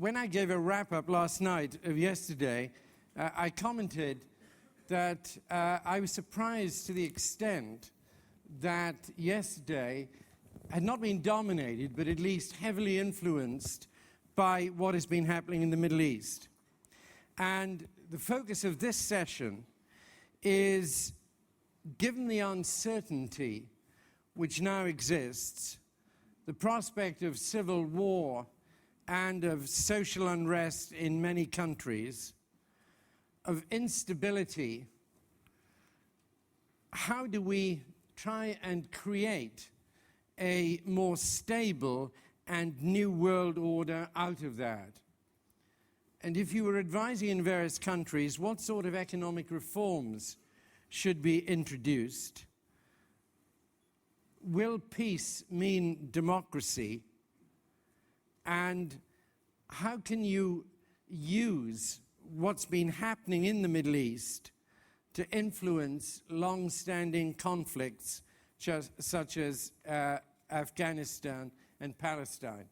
when I gave a wrap-up last night of yesterday, I commented that I was surprised to the extent that yesterday had not been dominated, but at least heavily influenced by what has been happening in the Middle East. And the focus of this session is, given the uncertainty which now exists, the prospect of civil war and of social unrest in many countries, of instability, how do we try and create a more stable and new world order out of that? And if you were advising in various countries, what sort of economic reforms should be introduced? Will peace mean democracy? And how can you use what's been happening in the Middle East to influence long-standing conflicts such as Afghanistan and Palestine?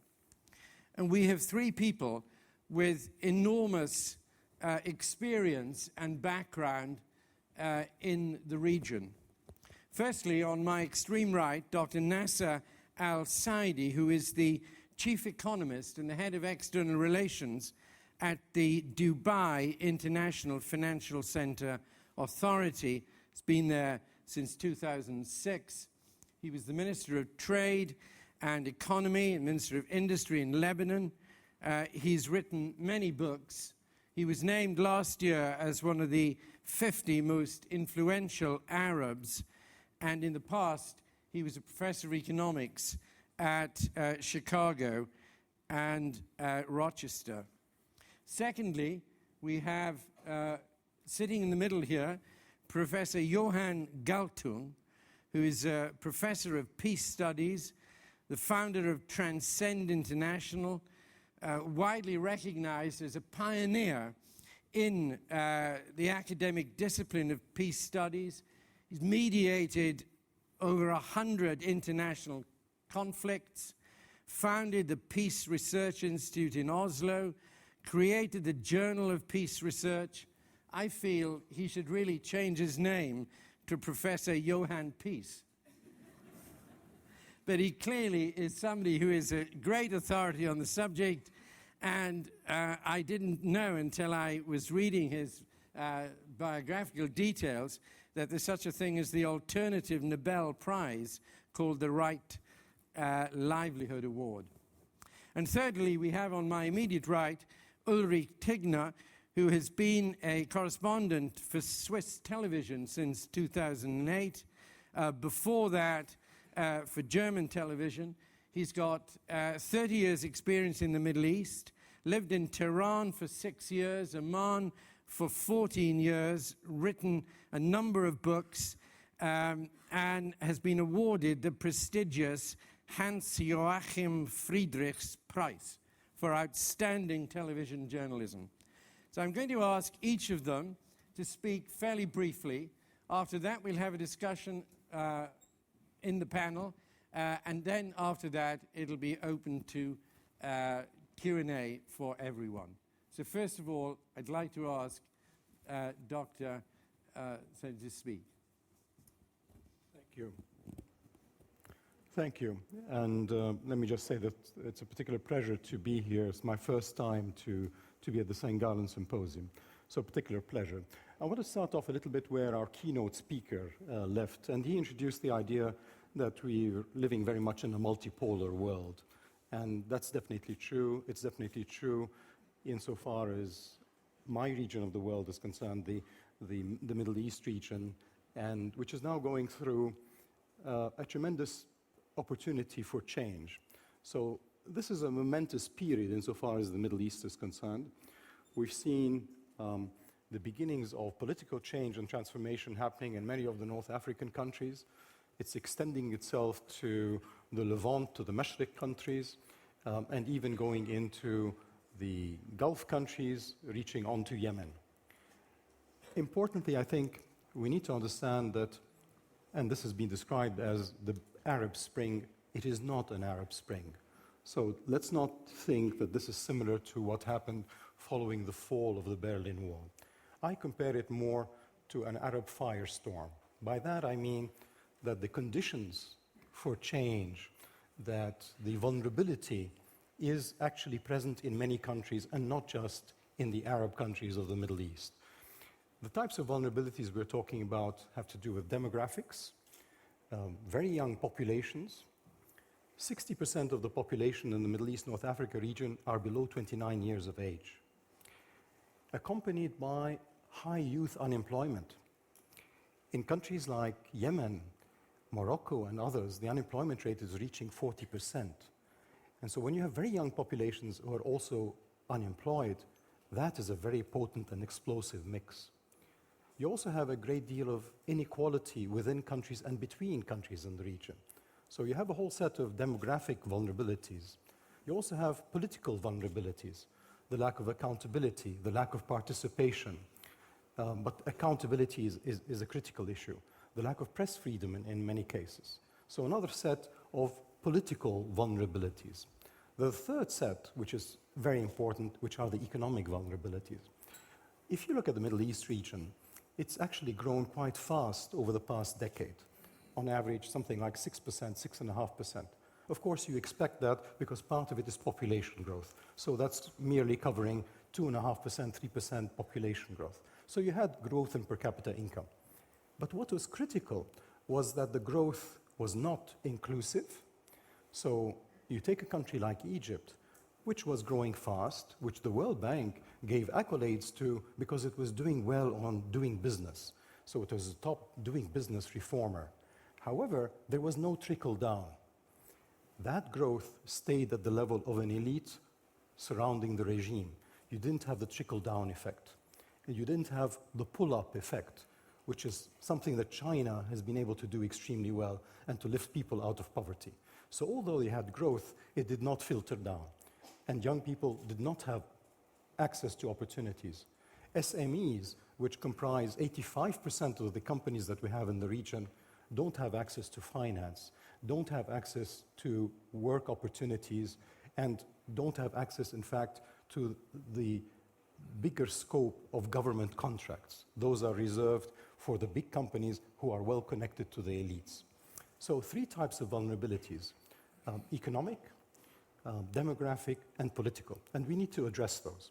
And we have three people with enormous experience and background in the region. Firstly, on my extreme right, Dr. Nasser Al Saidi, who is the Chief Economist and the Head of External Relations at the Dubai International Financial Center Authority. He's been there since 2006. He was the Minister of Trade and Economy and Minister of Industry in Lebanon. He's written many books. He was named last year as one of the 50 most influential Arabs, and in the past he was a professor of economics at Chicago and Rochester. Secondly, we have sitting in the middle here Professor Johan Galtung, who is a professor of peace studies, the founder of Transcend International, widely recognized as a pioneer in the academic discipline of peace studies. He's mediated over 100 international conflicts, founded the Peace Research Institute in Oslo, created the Journal of Peace Research. I feel he should really change his name to Professor Johan Peace. But he clearly is somebody who is a great authority on the subject, and I didn't know until I was reading his biographical details that there's such a thing as the alternative Nobel Prize called the Right Livelihood Award. And thirdly, we have on my immediate right Ulrich Tigner, who has been a correspondent for Swiss television since 2008. Before that, for German television. He's got 30 years experience in the Middle East, lived in Tehran for 6 years, Amman for 14 years, written a number of books, and has been awarded the prestigious Hans-Joachim Friedrichs Prize for outstanding television journalism. So I'm going to ask each of them to speak fairly briefly. After that, we'll have a discussion in the panel, and then after that, it'll be open to Q&A for everyone. So first of all, I'd like to ask Dr. Saidi to speak. Thank you. Thank you. And let me just say that it's a particular pleasure to be here. It's my first time to be at the St. Gallen Symposium. So a particular pleasure. I want to start off a little bit where our keynote speaker left, and he introduced the idea that we're living very much in a multipolar world. And that's definitely true. It's definitely true insofar as my region of the world is concerned, the Middle East region, and which is now going through a tremendous opportunity for change. So this is a momentous period insofar as the Middle East is concerned. We've seen the beginnings of political change and transformation happening in many of the North African countries. It's extending itself to the Levant, to the Mashriq countries, and even going into the Gulf countries, reaching on to Yemen. Importantly, I think we need to understand that, and this has been described as the Arab Spring, it is not an Arab Spring. So let's not think that this is similar to what happened following the fall of the Berlin Wall. I compare it more to an Arab firestorm. By that I mean that the conditions for change, that the vulnerability is actually present in many countries and not just in the Arab countries of the Middle East. The types of vulnerabilities we're talking about have to do with demographics, very young populations. 60% of the population in the Middle East, North Africa region are below 29 years of age, accompanied by high youth unemployment. In countries like Yemen, Morocco, and others, the unemployment rate is reaching 40%. And so when you have very young populations who are also unemployed, that is a very potent and explosive mix. You also have a great deal of inequality within countries and between countries in the region. So you have a whole set of demographic vulnerabilities. You also have political vulnerabilities, the lack of accountability, the lack of participation. But accountability is a critical issue. The lack of press freedom in many cases. So another set of political vulnerabilities. The third set, which is very important, which are the economic vulnerabilities. If you look at the Middle East region, it's actually grown quite fast over the past decade. On average, something like 6%, 6.5%. Of course, you expect that because part of it is population growth. So that's merely covering 2.5%, 3% population growth. So you had growth in per capita income. But what was critical was that the growth was not inclusive. So you take a country like Egypt, which was growing fast, which the World Bank gave accolades to because it was doing well on doing business. So it was a top doing business reformer. However, there was no trickle down. That growth stayed at the level of an elite surrounding the regime. You didn't have the trickle down effect. You didn't have the pull-up effect, which is something that China has been able to do extremely well and to lift people out of poverty. So although they had growth, it did not filter down. And young people did not have access to opportunities. SMEs, which comprise 85% of the companies that we have in the region, don't have access to finance, don't have access to work opportunities, and don't have access, in fact, to the bigger scope of government contracts. Those are reserved for the big companies who are well connected to the elites. So 3 types of vulnerabilities: economic, demographic, and political. And we need to address those.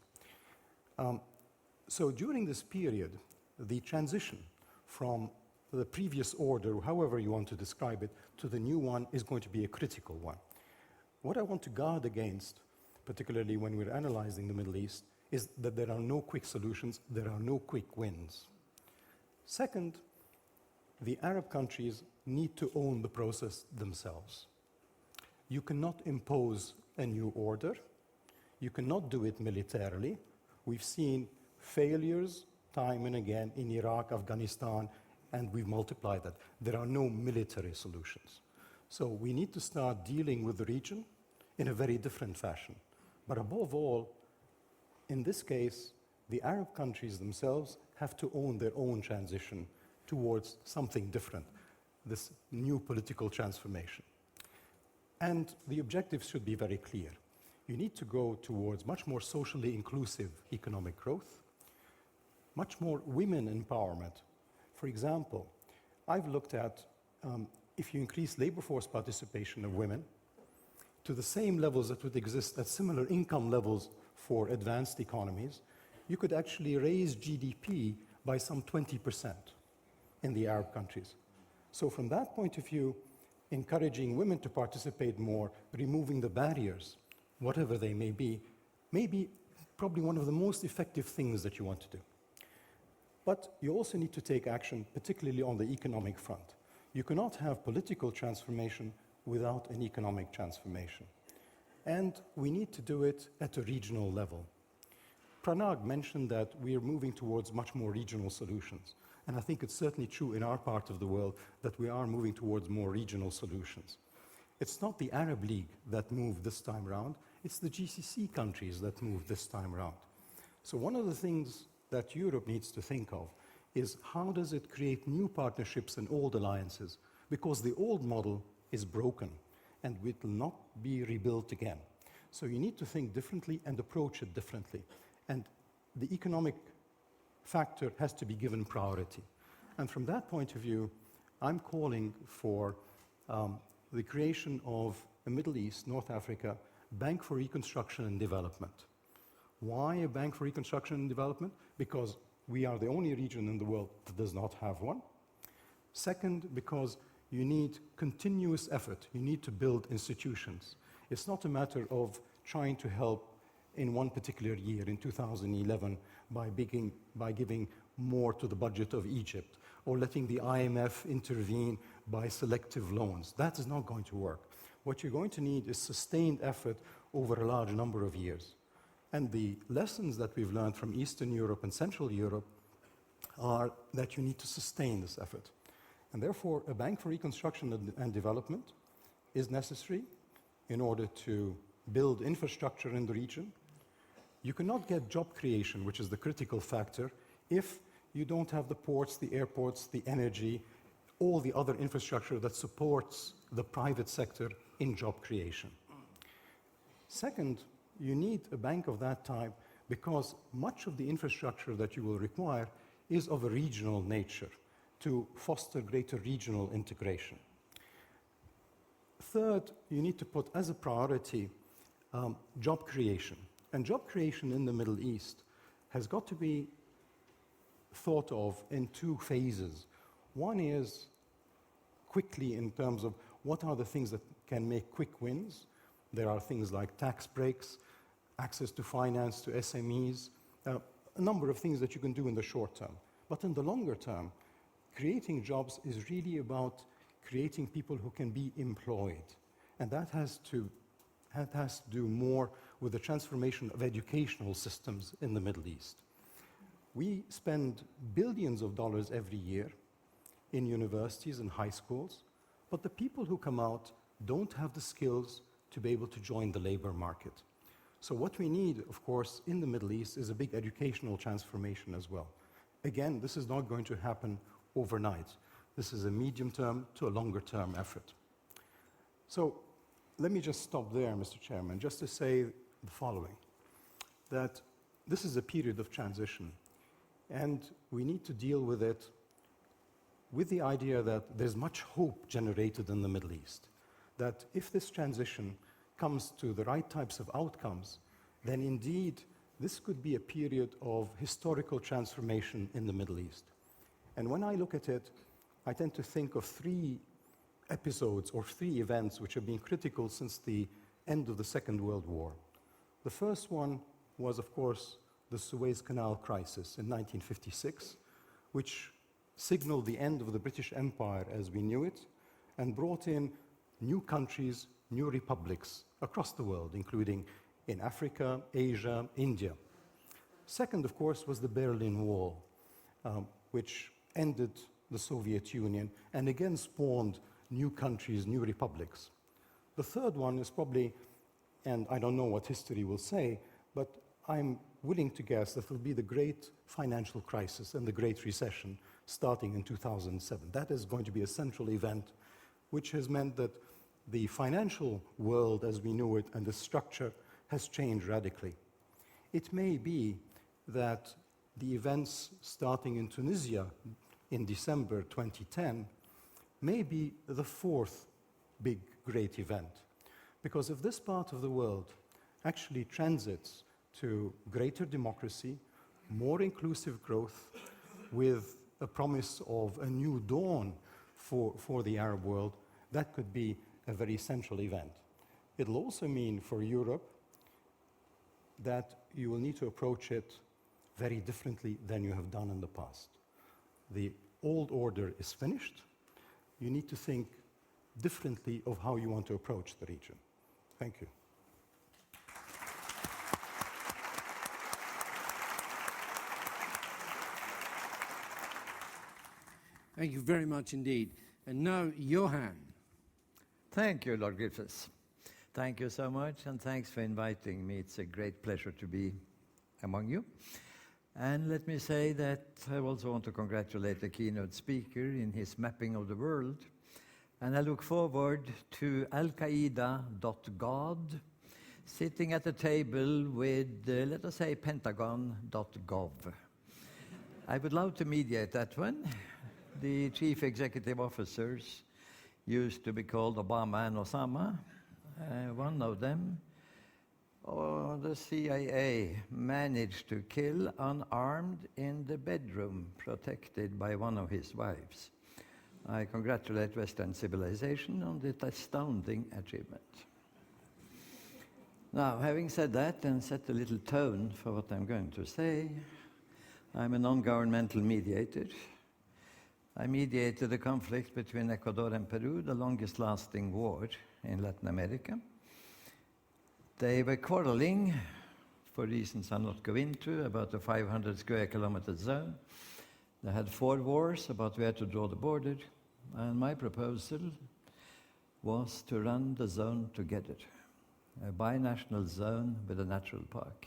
So during this period, the transition from the previous order, however you want to describe it, to the new one is going to be a critical one. What I want to guard against, particularly when we're analyzing the Middle East, is that there are no quick solutions, there are no quick wins. Second, the Arab countries need to own the process themselves. You cannot impose a new order. You cannot do it militarily. We've seen failures time and again in Iraq, Afghanistan, and we've multiplied that. There are no military solutions. So we need to start dealing with the region in a very different fashion. But above all, in this case, the Arab countries themselves have to own their own transition towards something different, this new political transformation. And the objectives should be very clear. You need to go towards much more socially inclusive economic growth, much more women empowerment. For example, I've looked at if you increase labor force participation of women to the same levels that would exist at similar income levels for advanced economies, you could actually raise GDP by some 20% in the Arab countries. So from that point of view, encouraging women to participate more, removing the barriers, whatever they may be probably one of the most effective things that you want to do. But you also need to take action, particularly on the economic front. You cannot have political transformation without an economic transformation. And we need to do it at a regional level. Pranag mentioned that we are moving towards much more regional solutions. And I think it's certainly true in our part of the world that we are moving towards more regional solutions. It's not the Arab League that moved this time around, it's the GCC countries that moved this time around. So one of the things that Europe needs to think of is how does it create new partnerships and old alliances? Because the old model is broken. and it will not be rebuilt again. So you need to think differently and approach it differently. And the economic factor has to be given priority. And from that point of view, I'm calling for the creation of a Middle East, North Africa, Bank for Reconstruction and Development. Why a Bank for Reconstruction and Development? Because we are the only region in the world that does not have one. Second, because you need continuous effort. You need to build institutions. It's not a matter of trying to help in one particular year, in 2011, by giving more to the budget of Egypt, or letting the IMF intervene by selective loans. That is not going to work. What you're going to need is sustained effort over a large number of years. And the lessons that we've learned from Eastern Europe and Central Europe are that you need to sustain this effort. And therefore, a Bank for Reconstruction and Development is necessary in order to build infrastructure in the region. You cannot get job creation, which is the critical factor, if you don't have the ports, the airports, the energy, all the other infrastructure that supports the private sector in job creation. Second, you need a bank of that type because much of the infrastructure that you will require is of a regional nature to foster greater regional integration. Third, you need to put as a priority job creation. And job creation in the Middle East has got to be thought of in two phases. One is quickly in terms of what are the things that can make quick wins. There are things like tax breaks, access to finance to SMEs, a number of things that you can do in the short term. But in the longer term, creating jobs is really about creating people who can be employed. And that has to do more with the transformation of educational systems in the Middle East. We spend billions of dollars every year in universities and high schools, but the people who come out don't have the skills to be able to join the labor market. So what we need, of course, in the Middle East is a big educational transformation as well. Again, this is not going to happen overnight. This is a medium-term to a longer-term effort. So let me just stop there, Mr. Chairman, just to say the following, that this is a period of transition, and we need to deal with it with the idea that there's much hope generated in the Middle East, that if this transition comes to the right types of outcomes, then indeed this could be a period of historical transformation in the Middle East. And when I look at it, I tend to think of three episodes or three events which have been critical since the end of the Second World War. The first one was, of course, the Suez Canal crisis in 1956, which signaled the end of the British Empire as we knew it and brought in new countries, new republics across the world, including in Africa, Asia, India. Second, of course, was the Berlin Wall, which ended the Soviet Union and again spawned new countries, new republics. The third one is probably, and I don't know what history will say, but I'm willing to guess that it will be the great financial crisis and the Great Recession starting in 2007. That is going to be a central event, which has meant that the financial world as we knew it and the structure has changed radically. It may be that the events starting in Tunisia in December 2010 may be the fourth big, great event. Because if this part of the world actually transits to greater democracy, more inclusive growth, with a promise of a new dawn for the Arab world, that could be a very central event. It'll also mean for Europe that you will need to approach it very differently than you have done in the past. The old order is finished. You need to think differently of how you want to approach the region. Thank you. Thank you very much indeed. And now, Johan. Thank you, Lord Griffiths. Thank you so much, and thanks for inviting me. It's a great pleasure to be among you. And let me say that I also want to congratulate the keynote speaker in his mapping of the world. And I look forward to al-Qaeda.god sitting at a table with, let us say, pentagon.gov. I would love to mediate that one. The chief executive officers used to be called Obama and Osama. One of them, the CIA, managed to kill unarmed in the bedroom, protected by one of his wives. I congratulate Western civilization on this astounding achievement. Now, having said that and set a little tone for what I'm going to say, I'm a non-governmental mediator. I mediated the conflict between Ecuador and Peru, the longest-lasting war in Latin America. They were quarreling, for reasons I'll not go into, about a 500 square kilometer zone. They had 4 wars about where to draw the border, and my proposal was to run the zone together, a binational zone with a natural park.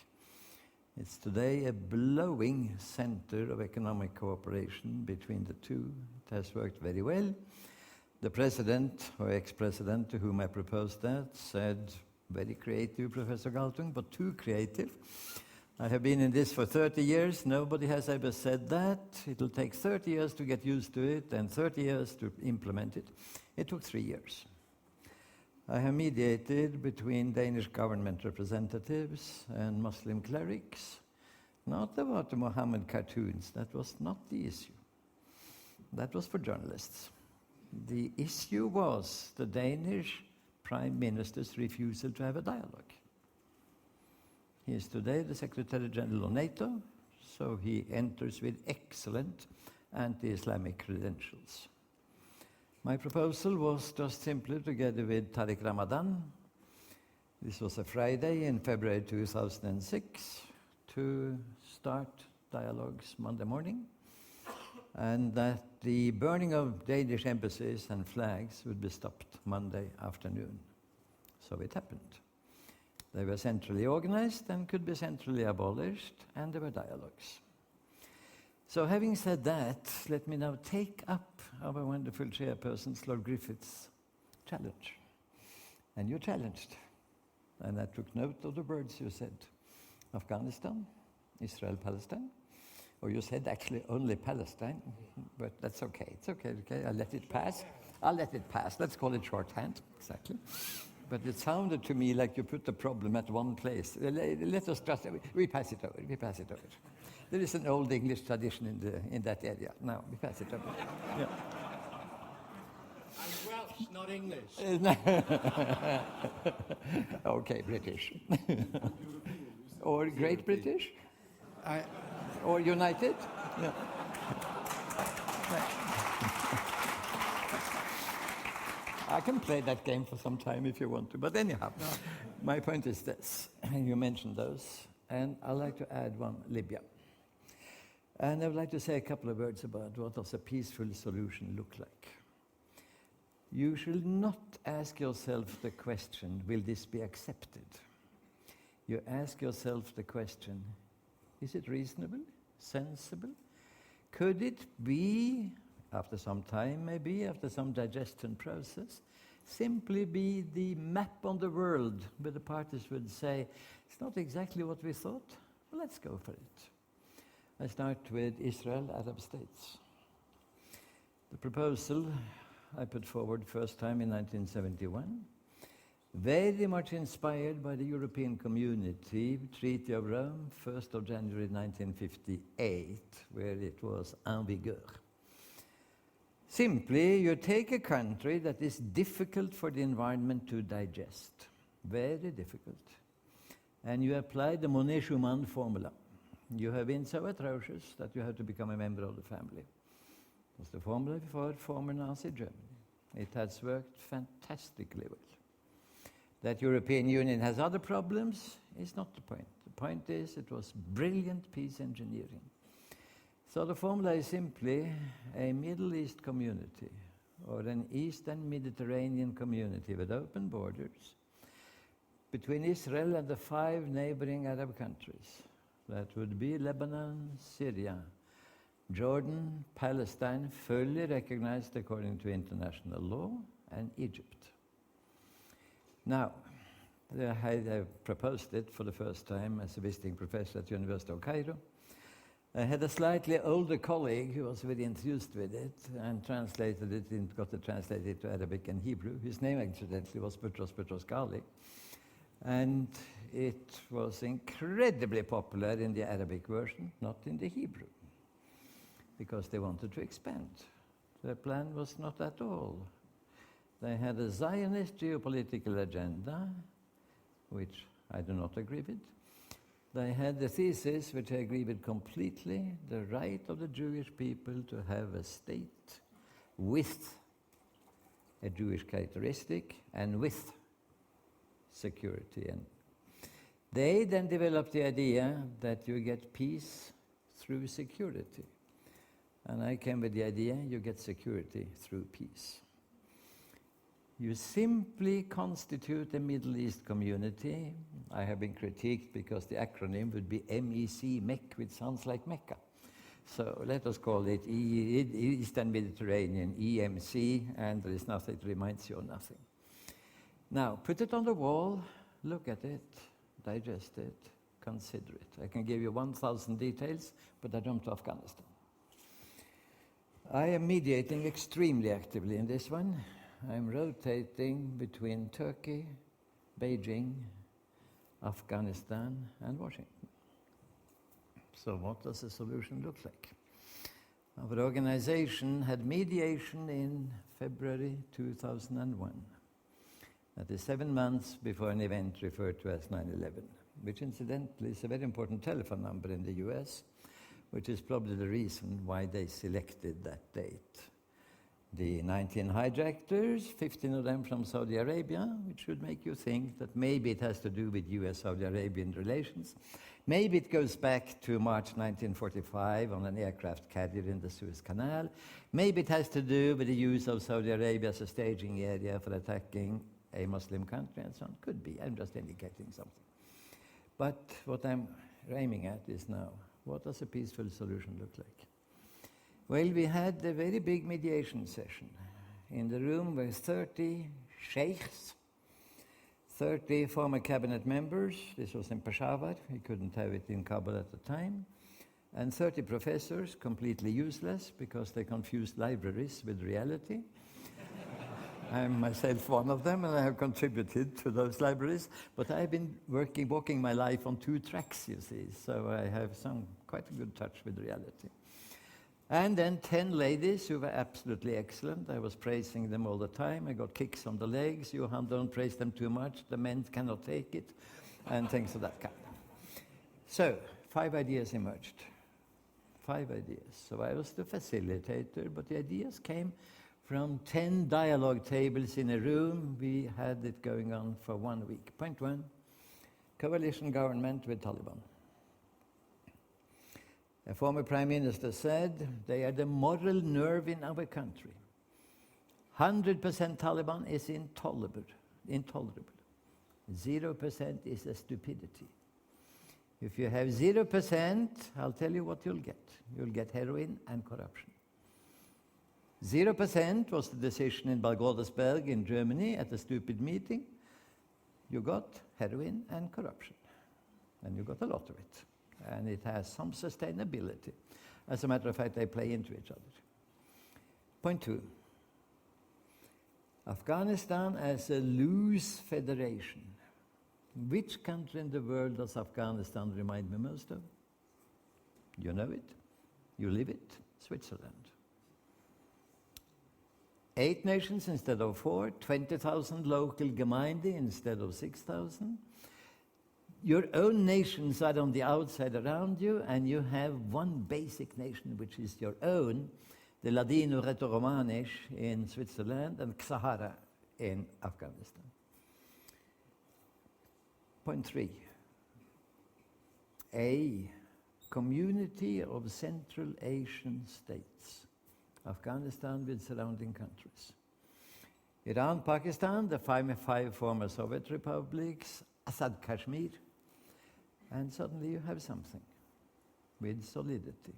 It's today a blowing center of economic cooperation between the two. It has worked very well. The president, or ex-president, to whom I proposed that, said, very creative, Professor Galtung, but too creative. I have been in this for 30 years. Nobody has ever said that. It'll take 30 years to get used to it and 30 years to implement it. It took 3 years. I have mediated between Danish government representatives and Muslim clerics, not about the Mohammed cartoons. That was not the issue. That was for journalists. The issue was the Danish Prime Minister's refusal to have a dialogue. He is today the Secretary General of NATO, so he enters with excellent anti-Islamic credentials. My proposal was just simply, together with Tariq Ramadan, this was a Friday in February 2006, to start dialogues Monday morning, and that the burning of Danish embassies and flags would be stopped Monday afternoon. So it happened. They were centrally organized and could be centrally abolished, and there were dialogues. So having said that, let me now take up our wonderful chairperson, Lord Griffiths' challenge. And you challenged. And I took note of the words you said. Afghanistan, Israel, Palestine. Or you said actually only Palestine, but that's okay. It's okay, okay. I'll let it pass. I'll let it pass. Let's call it shorthand, exactly. But it sounded to me like you put the problem at one place. Let us just, we pass it over, we pass it over. There is an old English tradition in that area. Now, we pass it over. Yeah. I'm Welsh, not English. Okay, British. Or Great British? Or United? Yeah. I can play that game for some time if you want to. But anyhow, my point is this. You mentioned those. And I'd like to add one, Libya. And I would like to say a couple of words about what does a peaceful solution look like. You should not ask yourself the question, will this be accepted? You ask yourself the question, is it reasonable, sensible? Could it be, after some time maybe, after some digestion process, simply be the map on the world where the parties would say, it's not exactly what we thought, well, let's go for it. I start with Israel, Arab states. The proposal I put forward first time in 1971, very much inspired by the European Community, Treaty of Rome, 1st of January 1958, where it was en vigueur. Simply, you take a country that is difficult for the environment to digest, very difficult, and you apply the Monet-Schumann formula. You have been so atrocious that you have to become a member of the family. That's the formula for former Nazi Germany. It has worked fantastically well. That European Union has other problems is not the point. The point is it was brilliant peace engineering. So the formula is simply a Middle East community or an Eastern Mediterranean community with open borders between Israel and the 5 neighboring Arab countries. That would be Lebanon, Syria, Jordan, Palestine, fully recognized according to international law, and Egypt. Now, I proposed it for the first time as a visiting professor at the University of Cairo. I had a slightly older colleague who was very enthused with it and translated it, got it translated to Arabic and Hebrew. His name, incidentally, was Boutros Boutros-Ghali. And it was incredibly popular in the Arabic version, not in the Hebrew, because they wanted to expand. Their plan was not at all. They had a Zionist geopolitical agenda, which I do not agree with. They had the thesis, which I agree with completely, the right of the Jewish people to have a state with a Jewish characteristic and with security. And they then developed the idea that you get peace through security. And I came with the idea you get security through peace. You simply constitute a Middle East community. I have been critiqued because the acronym would be MEC, MEC, which sounds like Mecca. So let us call it Eastern Mediterranean, EMC, and there is nothing that reminds you of nothing. Now, put it on the wall, look at it, digest it, consider it. I can give you 1,000 details, but I don't to Afghanistan. I am mediating extremely actively in this one. I'm rotating between Turkey, Beijing, Afghanistan, and Washington. So what does the solution look like? Our organization had mediation in February 2001. That is 7 months before an event referred to as 9/11, which incidentally is a very important telephone number in the US, which is probably the reason why they selected that date. The 19 hijackers, 15 of them from Saudi Arabia, which should make you think that maybe it has to do with US-Saudi Arabian relations. Maybe it goes back to March 1945 on an aircraft carrier in the Suez Canal. Maybe it has to do with the use of Saudi Arabia as a staging area for attacking a Muslim country and so on. Could be. I'm just indicating something. But what I'm aiming at is now, what does a peaceful solution look like? Well, we had a very big mediation session. In the room were 30 sheikhs, 30 former cabinet members. This was in Peshawar. We couldn't have it in Kabul at the time. And 30 professors, completely useless because they confused libraries with reality. I'm myself one of them, and I have contributed to those libraries. But I've been walking my life on 2 tracks, you see, so I have quite a good touch with reality. And then 10 ladies who were absolutely excellent. I was praising them all the time. I got kicks on the legs. Johan, don't praise them too much. The men cannot take it, and things of that kind. So 5 ideas emerged. 5 ideas. So I was the facilitator, but the ideas came from 10 dialogue tables in a room. We had it going on for 1 week. Point 1, coalition government with Taliban. A former prime minister said, they are the moral nerve in our country. 100% Taliban is intolerable. 0% is a stupidity. If you have 0%, I'll tell you what you'll get. You'll get heroin and corruption. 0% was the decision in Bad-Godesberg in Germany at a stupid meeting. You got heroin and corruption. And you got a lot of it. And it has some sustainability. As a matter of fact, they play into each other. Point 2. Afghanistan as a loose federation. Which country in the world does Afghanistan remind me most of? You know it. You live it. Switzerland. 8 nations instead of 4, 20,000 local Gemeinde instead of 6,000. Your own nations are on the outside around you, and you have one basic nation, which is your own, the Ladino Rätoromanisch in Switzerland and Sahara in Afghanistan. Point 3. A community of Central Asian states. Afghanistan with surrounding countries. Iran, Pakistan, the 5 former Soviet republics, Assad Kashmir, and suddenly you have something with solidity.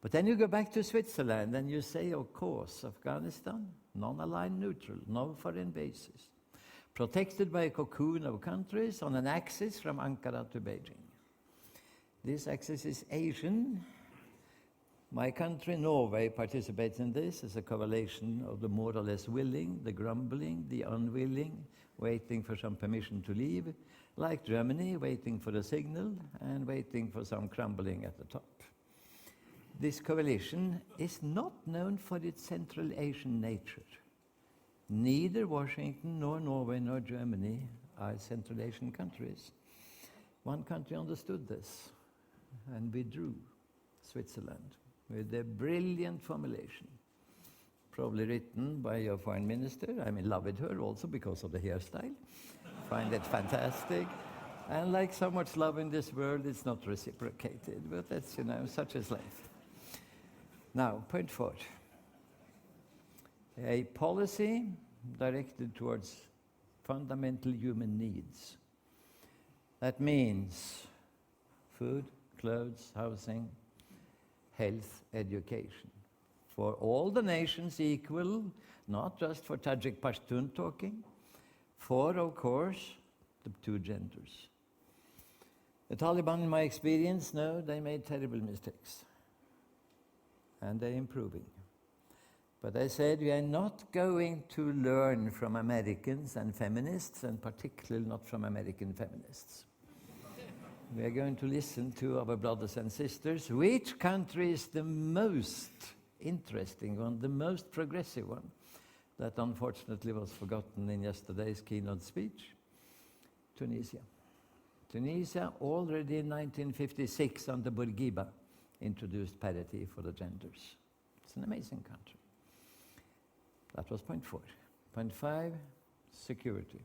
But then you go back to Switzerland and you say, of course, Afghanistan, non-aligned neutral, no foreign bases, protected by a cocoon of countries on an axis from Ankara to Beijing. This axis is Asian. My country, Norway, participates in this as a coalition of the more or less willing, the grumbling, the unwilling, waiting for some permission to leave, like Germany, waiting for a signal and waiting for some crumbling at the top. This coalition is not known for its Central Asian nature. Neither Washington, nor Norway, nor Germany are Central Asian countries. One country understood this and withdrew, Switzerland, with a brilliant formulation, probably written by your foreign minister. I'm in love with her also because of the hairstyle. Find it fantastic. And like so much love in this world, it's not reciprocated, but that's, such is life. Now, point 4. A policy directed towards fundamental human needs. That means food, clothes, housing, health, education. For all the nations equal, not just for Tajik Pashtun talking, for, of course, the two genders. The Taliban, in my experience, know they made terrible mistakes. And they're improving. But I said we are not going to learn from Americans and feminists, and particularly not from American feminists. We are going to listen to our brothers and sisters. Which country is the most interesting one, the most progressive one? That unfortunately was forgotten in yesterday's keynote speech. Tunisia. Tunisia, already in 1956 under Bourguiba, introduced parity for the genders. It's an amazing country. That was point 4. Point 5, security.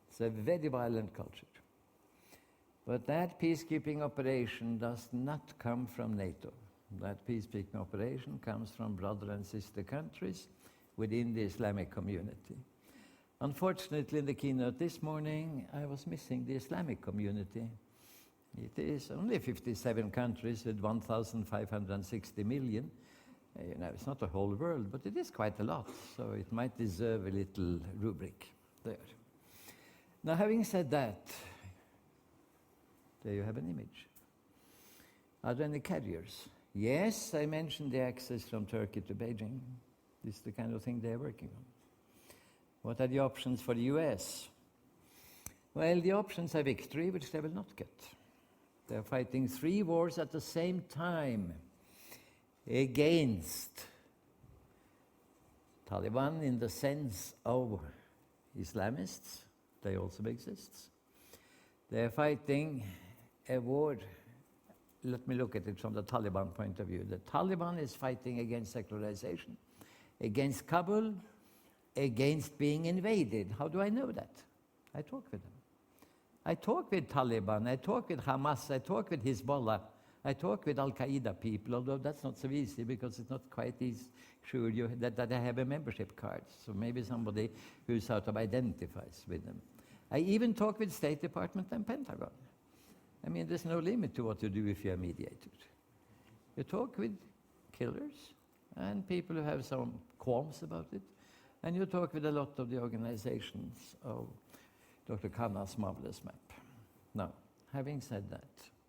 It's a very violent culture. But that peacekeeping operation does not come from NATO. That peacekeeping operation comes from brother and sister countries within the Islamic community. Unfortunately, in the keynote this morning, I was missing the Islamic community. It is only 57 countries with 1,560 million. It's not the whole world, but it is quite a lot, so it might deserve a little rubric there. Now, having said that, there you have an image. Are there any carriers? Yes, I mentioned the access from Turkey to Beijing. This is the kind of thing they're working on. What are the options for the US? Well, the options are victory, which they will not get. They're fighting 3 wars at the same time against Taliban in the sense of Islamists. They also exist. They're fighting a war. Let me look at it from the Taliban point of view. The Taliban is fighting against secularization, against Kabul, against being invaded. How do I know that? I talk with them. I talk with Taliban, I talk with Hamas, I talk with Hezbollah, I talk with Al-Qaeda people, although that's not so easy because it's not quite easy sure that I have a membership card. So maybe somebody who sort of identifies with them. I even talk with State Department and Pentagon. I mean, there's no limit to what you do if you're mediated. You talk with killers and people who have some qualms about it, and you talk with a lot of the organizations of Dr. Khanna's marvelous map. Now, having said that,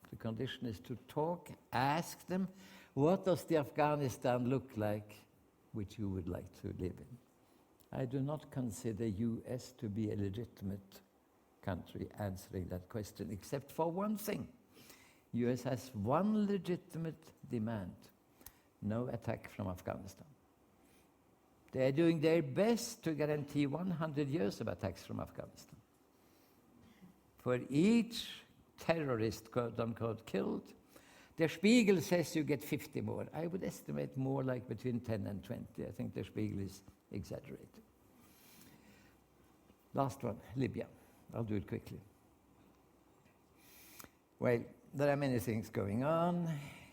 the condition is to talk, ask them, what does the Afghanistan look like which you would like to live in? I do not consider US to be a legitimate country answering that question, except for one thing. US has one legitimate demand: no attack from Afghanistan. They are doing their best to guarantee 100 years of attacks from Afghanistan. For each terrorist, quote-unquote, killed, Der Spiegel says you get 50 more. I would estimate more like between 10 and 20. I think Der Spiegel is exaggerated. Last one, Libya. I'll do it quickly. Well, there are many things going on.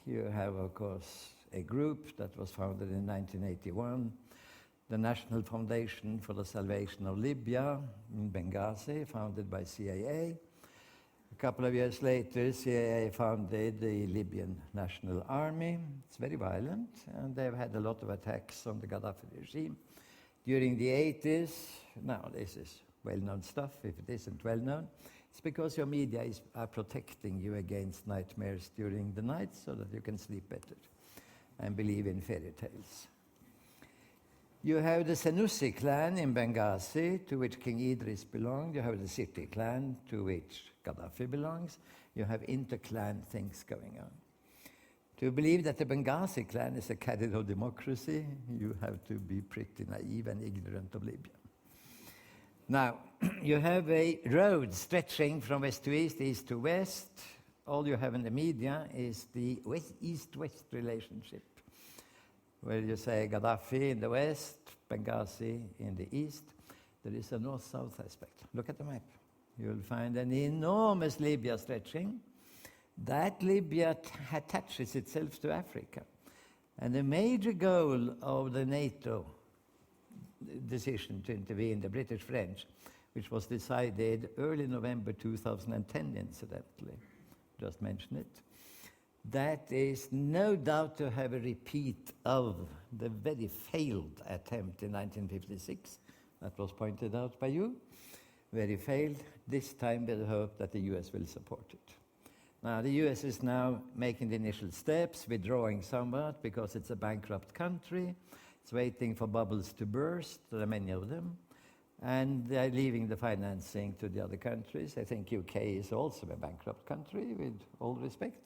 You have, of course, a group that was founded in 1981, the National Foundation for the Salvation of Libya in Benghazi, founded by CIA. A couple of years later, CIA founded the Libyan National Army. It's very violent, and they've had a lot of attacks on the Gaddafi regime. During the 80s, now this is well-known stuff. If it isn't well-known, it's because your media are protecting you against nightmares during the night so that you can sleep better and believe in fairy tales. You have the Senussi clan in Benghazi, to which King Idris belonged. You have the Sirti clan, to which Gaddafi belongs. You have inter-clan things going on. To believe that the Benghazi clan is a carrier of democracy, you have to be pretty naive and ignorant of Libya. Now, you have a road stretching from west to east to west. All you have in the media is the east-west relationship, where you say Gaddafi in the west, Benghazi in the east. There is a north-south aspect. Look at the map. You'll find an enormous Libya stretching. That Libya attaches itself to Africa. And the major goal of the NATO decision to intervene, the British-French, which was decided early November 2010, incidentally, just mention it, that is no doubt to have a repeat of the very failed attempt in 1956, that was pointed out by you, very failed, this time with the hope that the US will support it. Now, the US is now making the initial steps, withdrawing somewhat because it's a bankrupt country. It's waiting for bubbles to burst, there are many of them, and they're leaving the financing to the other countries. I think UK is also a bankrupt country, with all respect.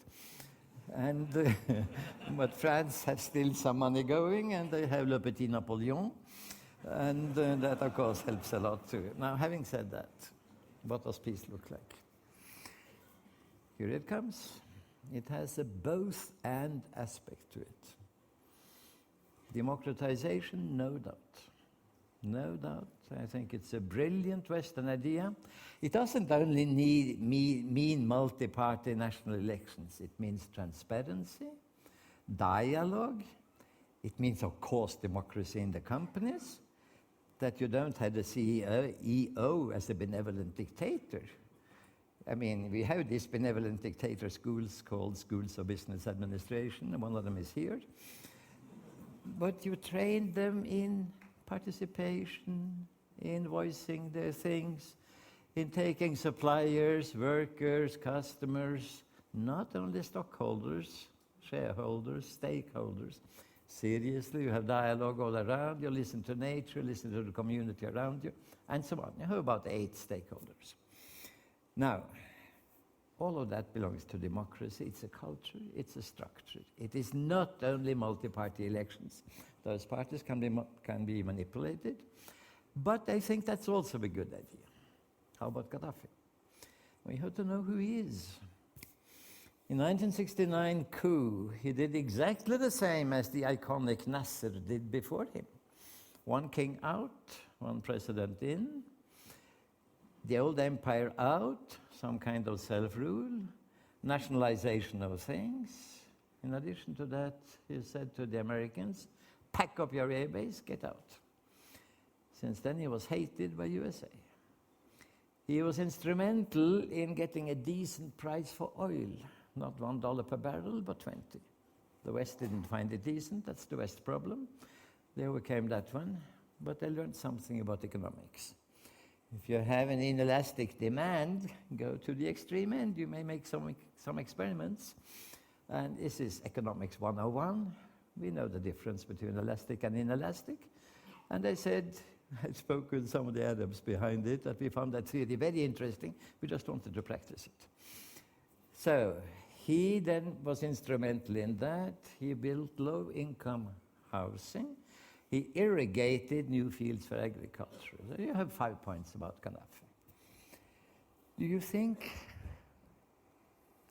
And but France has still some money going, and they have Le Petit Napoleon, and that, of course, helps a lot too. Now, having said that, what does peace look like? Here it comes. It has a both-and aspect to it. Democratization, no doubt. No doubt. I think it's a brilliant Western idea. It doesn't only mean multi-party national elections. It means transparency, dialogue. It means, of course, democracy in the companies, that you don't have the CEO as a benevolent dictator. I mean, we have these benevolent dictator schools called schools of business administration, and one of them is here. But you train them in participation, in voicing their things, in taking suppliers, workers, customers, not only stockholders, shareholders, stakeholders. Seriously, you have dialogue all around, you listen to nature, listen to the community around you, and so on. You have about 8 stakeholders. Now, all of that belongs to democracy. It's a culture, it's a structure. It is not only multi-party elections. Those parties can be manipulated, but I think that's also a good idea. How about Gaddafi? We have to know who he is. In 1969 coup, he did exactly the same as the iconic Nasser did before him. One king out, one president in, the old empire out, some kind of self-rule, nationalization of things. In addition to that, he said to the Americans, pack up your airbase, get out. Since then, he was hated by USA. He was instrumental in getting a decent price for oil, not $1 per barrel, but 20. The West didn't find it decent, that's the West problem. They overcame that one, but they learned something about economics. If you have an inelastic demand, go to the extreme end. You may make some experiments. And this is economics 101. We know the difference between elastic and inelastic. And I said, I spoke with some of the Arabs behind it, that we found that theory very interesting. We just wanted to practice it. So he then was instrumental in that. He built low-income housing. He irrigated new fields for agriculture. So you have 5 points about Gaddafi. Do you think,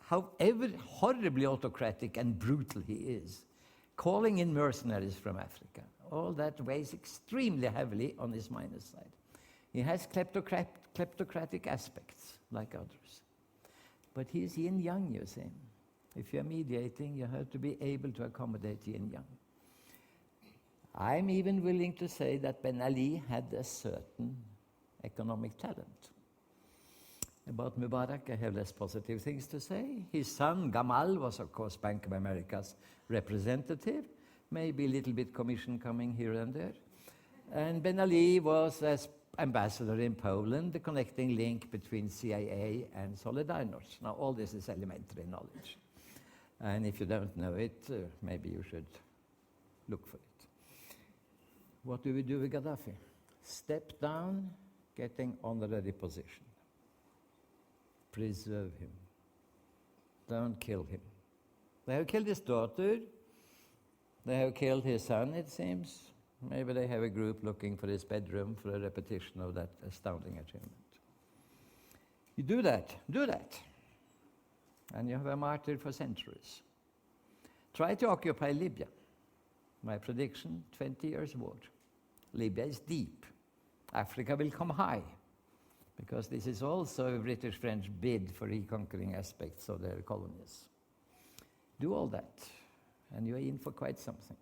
however horribly autocratic and brutal he is, calling in mercenaries from Africa, all that weighs extremely heavily on his minus side. He has kleptocratic aspects, like others. But he's yin-yang, you see. If you're mediating, you have to be able to accommodate yin-yang. I'm even willing to say that Ben Ali had a certain economic talent. About Mubarak, I have less positive things to say. His son, Gamal, was, of course, Bank of America's representative. Maybe a little bit commission coming here and there. And Ben Ali was, as ambassador in Poland, the connecting link between CIA and Solidarność. Now, all this is elementary knowledge. And if you don't know it, maybe you should look for it. What do we do with Gaddafi? Step down, getting honorary position. Preserve him. Don't kill him. They have killed his daughter. They have killed his son, it seems. Maybe they have a group looking for his bedroom for a repetition of that astounding achievement. You do that, and you have a martyr for centuries. Try to occupy Libya. My prediction, 20 years war. Libya is deep. Africa will come high, because this is also a British-French bid for reconquering aspects of their colonies. Do all that, and you're in for quite something.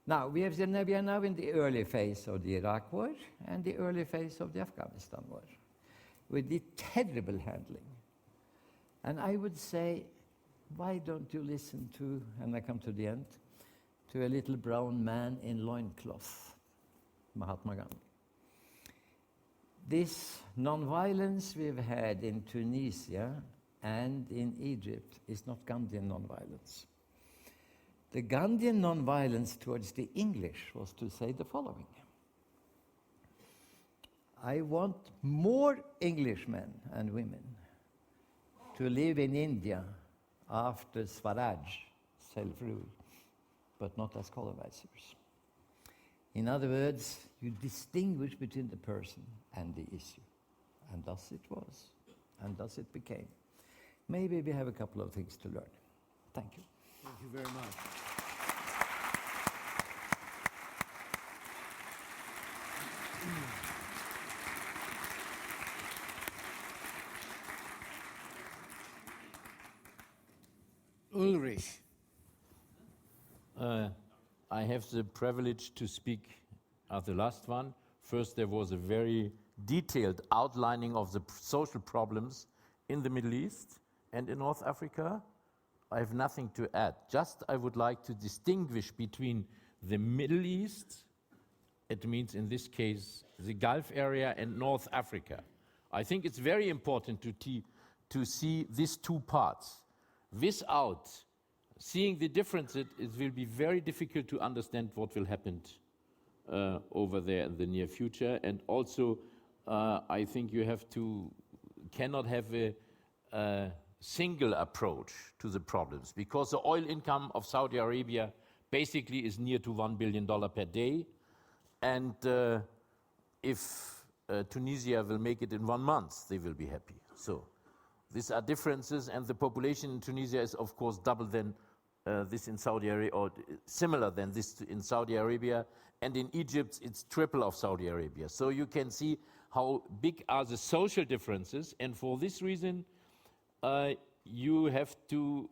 Now, we are now in the early phase of the Iraq War and the early phase of the Afghanistan War, with the terrible handling. And I would say, why don't you listen to, and I come to the end, to a little brown man in loincloth, Mahatma Gandhi. This nonviolence we've had in Tunisia and in Egypt is not Gandhian nonviolence. The Gandhian nonviolence towards the English was to say the following: I want more Englishmen and women to live in India after Swaraj, self-rule, but not as colonizers. In other words, you distinguish between the person and the issue. And thus it was, and thus it became. Maybe we have a couple of things to learn. Thank you. Thank you very much. Ulrich. I have the privilege to speak at the last one. First, there was a very detailed outlining of the social problems in the Middle East and in North Africa. I have nothing to add. Just I would like to distinguish between the Middle East, it means in this case the Gulf area, and North Africa. I think it's very important to see these two parts. Without seeing the differences, it will be very difficult to understand what will happen over there in the near future. And also, I think you cannot have a single approach to the problems, because the oil income of Saudi Arabia basically is near to $1 billion per day. And if Tunisia will make it in 1 month, they will be happy. So these are differences, and the population in Tunisia is, of course, double than this in Saudi Arabia, or similar than this in Saudi Arabia. And in Egypt, it's triple of Saudi Arabia. So you can see how big are the social differences, and for this reason, you have to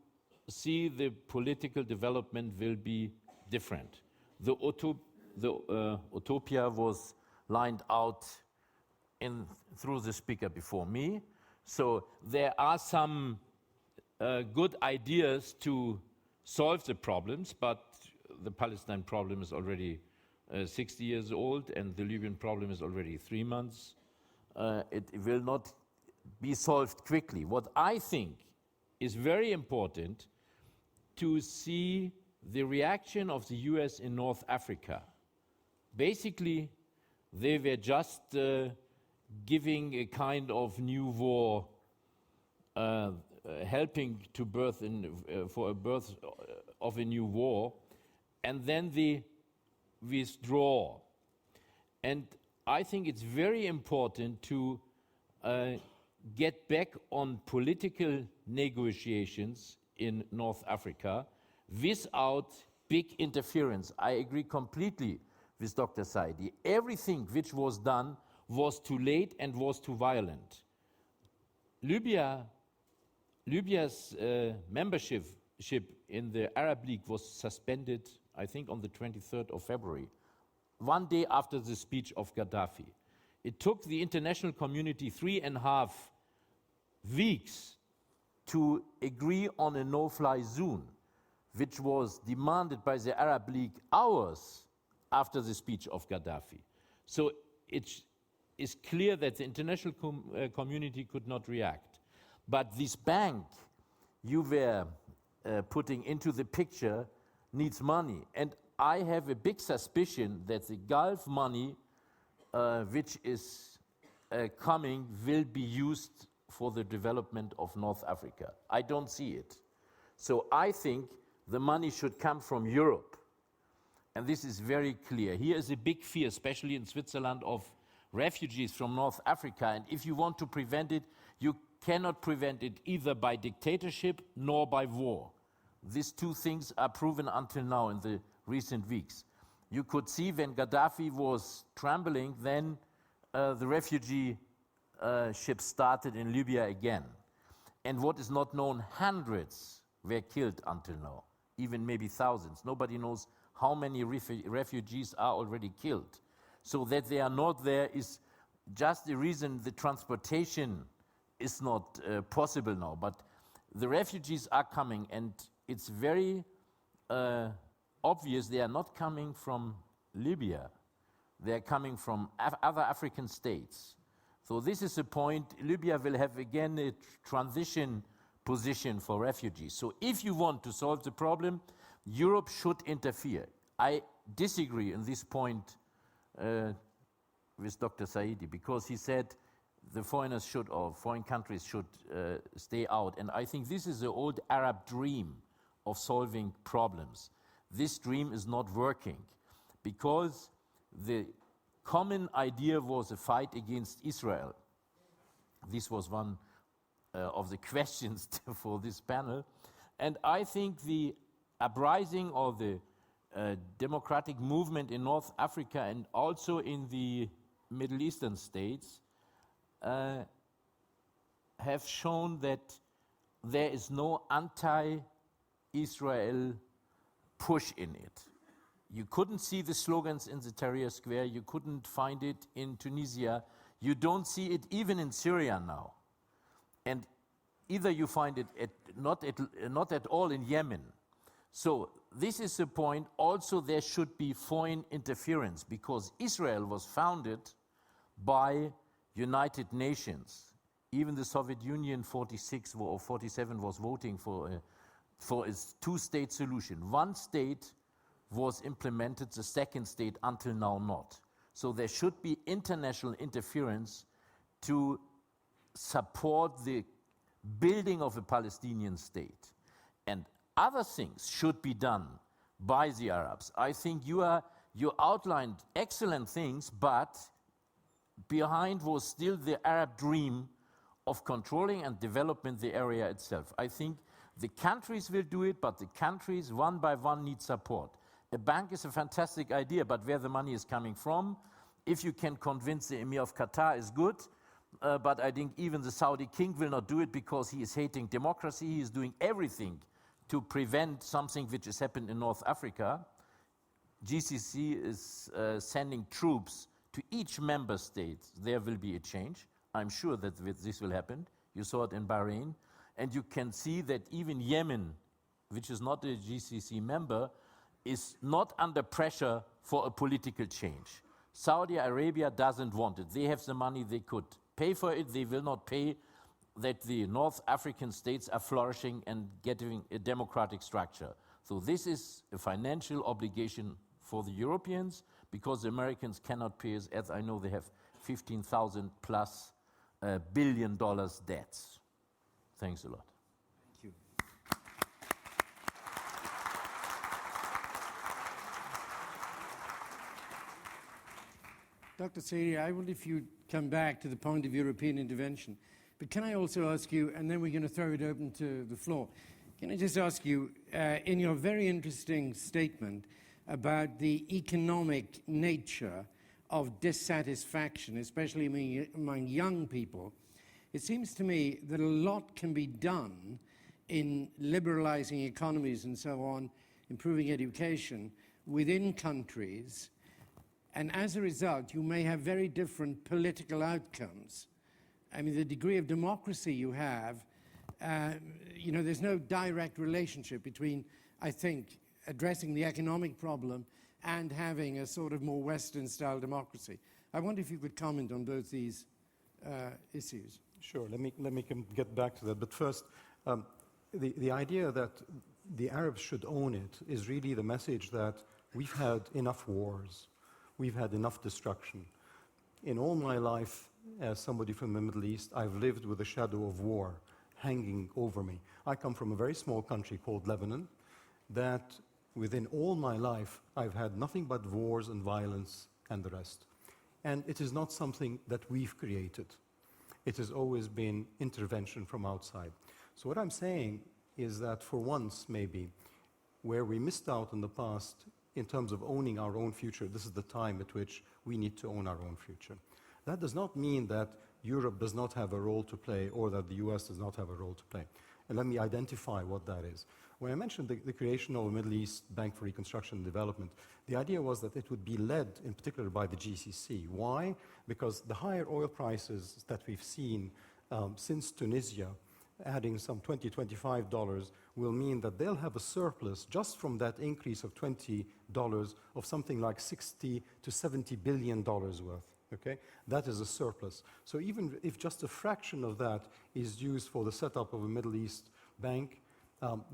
see the political development will be different. The utopia was lined out through the speaker before me. So there are some good ideas to solve the problems, but the Palestine problem is already 60 years old, and the Libyan problem is already 3 months. It will not be solved quickly. What I think is very important to see the reaction of the US in North Africa. Basically, they were just giving a kind of new war, helping to for a birth of a new war, and then they withdraw. And I think it's very important to get back on political negotiations in North Africa without big interference. I agree completely with Dr. Saidi. Everything which was done was too late and was too violent. Libya's membership in the Arab League was suspended, I think, on the 23rd of February, 1 day after the speech of Gaddafi. It took the international community 3.5 weeks to agree on a no-fly zone, which was demanded by the Arab League hours after the speech of Gaddafi. So it is clear that the international community could not react. But this bank you were putting into the picture needs money. And I have a big suspicion that the Gulf money, which is coming, will be used for the development of North Africa. I don't see it. So I think the money should come from Europe. And this is very clear. Here is a big fear, especially in Switzerland, of refugees from North Africa. And if you want to prevent it, you cannot prevent it either by dictatorship nor by war. These two things are proven until now in the recent weeks. You could see when Gaddafi was trembling, then the refugee ships started in Libya again. And what is not known, hundreds were killed until now, even maybe thousands. Nobody knows how many refugees are already killed. So that they are not there is just the reason the transportation is not possible now. But the refugees are coming, and it's very obvious they are not coming from Libya. They are coming from other African states. So this is the point. Libya will have again a transition position for refugees. So if you want to solve the problem, Europe should interfere. I disagree on this point with Dr. Saidi, because he said the foreigners should, or foreign countries should stay out. And I think this is the old Arab dream of solving problems. This dream is not working, because the common idea was a fight against Israel. This was one of the questions for this panel. And I think the uprising or the democratic movement in North Africa and also in the Middle Eastern states have shown that there is no anti-Israel push in it. You couldn't see the slogans in the Tahrir Square. You couldn't find it in Tunisia. You don't see it even in Syria now. And either you find it not at all in Yemen. So this is the point. Also, there should be foreign interference, because Israel was founded by United Nations. Even the Soviet Union 46 or 47 was voting for a two-state solution. One state was implemented, the second state until now not. So there should be international interference to support the building of a Palestinian state. And other things should be done by the Arabs. I think you outlined excellent things, but behind was still the Arab dream of controlling and developing the area itself. I think the countries will do it, but the countries one by one need support. A bank is a fantastic idea, but where the money is coming from, if you can convince the Emir of Qatar, is good. But I think even the Saudi king will not do it, because he is hating democracy. He is doing everything to prevent something which has happened in North Africa. GCC is sending troops to each member state. There will be a change. I'm sure that this will happen. You saw it in Bahrain. And you can see that even Yemen, which is not a GCC member, is not under pressure for a political change. Saudi Arabia doesn't want it. They have the money, they could pay for it. They will not pay that the North African states are flourishing and getting a democratic structure. So this is a financial obligation for the Europeans, because the Americans cannot pay us, as I know they have 15,000 plus billion dollars debts. Thanks a lot. Thank you. Dr. Saidi, I wonder if you'd come back to the point of European intervention. But can I also ask you, and then we're going to throw it open to the floor, can I just ask you, in your very interesting statement about the economic nature of dissatisfaction, especially among young people, it seems to me that a lot can be done in liberalizing economies and so on, improving education within countries, and as a result, you may have very different political outcomes. I mean, the degree of democracy you have, there's no direct relationship between, I think, addressing the economic problem and having a sort of more Western-style democracy. I wonder if you could comment on both these issues. Sure, let me get back to that. But first, the idea that the Arabs should own it is really the message that we've had enough wars, we've had enough destruction. In all my life, as somebody from the Middle East, I've lived with the shadow of war hanging over me. I come from a very small country called Lebanon, that within all my life, I've had nothing but wars and violence and the rest. And it is not something that we've created. It has always been intervention from outside. So what I'm saying is that for once, maybe, where we missed out in the past in terms of owning our own future, this is the time at which we need to own our own future. That does not mean that Europe does not have a role to play or that the US does not have a role to play. And let me identify what that is. When I mentioned the creation of a Middle East Bank for Reconstruction and Development, the idea was that it would be led in particular by the GCC. Why? Because the higher oil prices that we've seen since Tunisia, adding some $20, $25, will mean that they'll have a surplus just from that increase of $20 of something like $60 to $70 billion worth. Okay? That is a surplus. So even if just a fraction of that is used for the setup of a Middle East bank,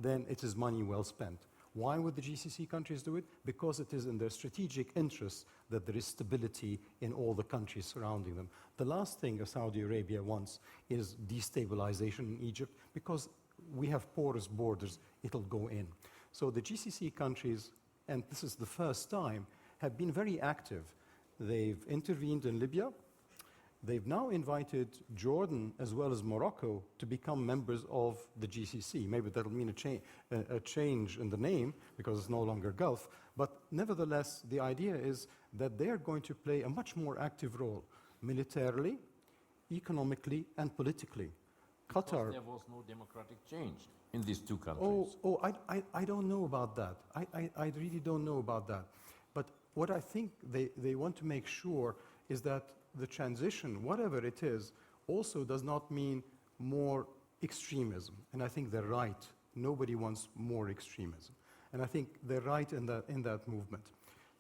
then it is money well spent. Why would the GCC countries do it? Because it is in their strategic interest that there is stability in all the countries surrounding them. The last thing Saudi Arabia wants is destabilization in Egypt, because we have porous borders, it'll go in. So the GCC countries, and this is the first time, have been very active. They've intervened in Libya. They've now invited Jordan as well as Morocco to become members of the GCC. Maybe that'll mean a change in the name because it's no longer Gulf. But nevertheless, the idea is that they're going to play a much more active role militarily, economically, and politically. Qatar. There was no democratic change in these two countries. I don't know about that. I really don't know about that. But what I think they want to make sure is that the transition, whatever it is, also does not mean more extremism. And I think they're right. Nobody wants more extremism. And I think they're right in that movement.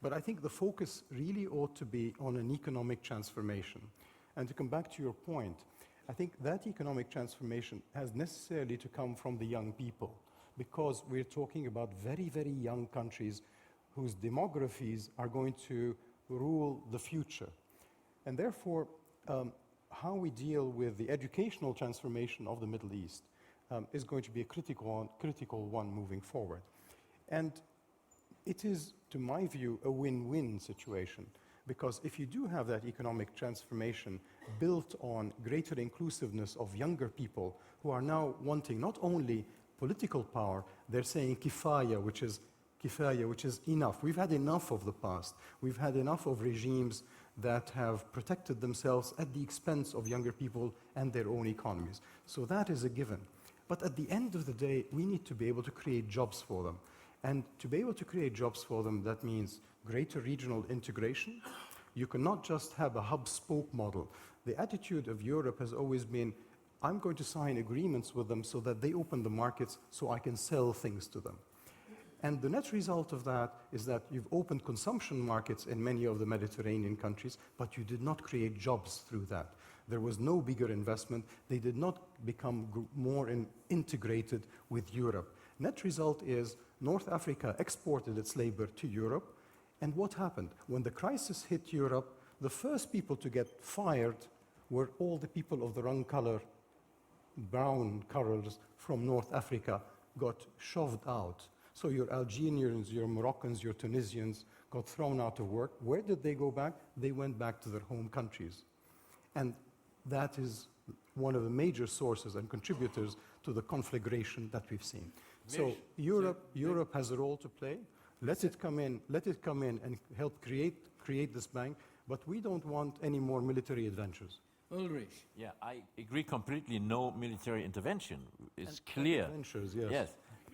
But I think the focus really ought to be on an economic transformation. And to come back to your point, I think that economic transformation has necessarily to come from the young people, because we're talking about very, very young countries whose demographies are going to rule the future. And therefore, how we deal with the educational transformation of the Middle East is going to be a critical one moving forward. And it is, to my view, a win-win situation, because if you do have that economic transformation built on greater inclusiveness of younger people who are now wanting not only political power, they're saying kifaya, which is enough. We've had enough of the past. We've had enough of regimes that have protected themselves at the expense of younger people and their own economies. So that is a given. But at the end of the day, we need to be able to create jobs for them. And to be able to create jobs for them, that means greater regional integration. You cannot just have a hub-spoke model. The attitude of Europe has always been, I'm going to sign agreements with them so that they open the markets so I can sell things to them. And the net result of that is that you've opened consumption markets in many of the Mediterranean countries, but you did not create jobs through that. There was no bigger investment. They did not become more integrated with Europe. Net result is North Africa exported its labor to Europe. And what happened? When the crisis hit Europe, the first people to get fired were all the people of the wrong color, brown colors from North Africa got shoved out. So your Algerians, your Moroccans, your Tunisians got thrown out of work. Where did they go back? They went back to their home countries. And that is one of the major sources and contributors to the conflagration that we've seen. So Europe has a role to play. Let it come in and help create this bank, but we don't want any more military adventures. Ulrich. Yeah, I agree completely. No military intervention is clear. Adventures, yes. Yes.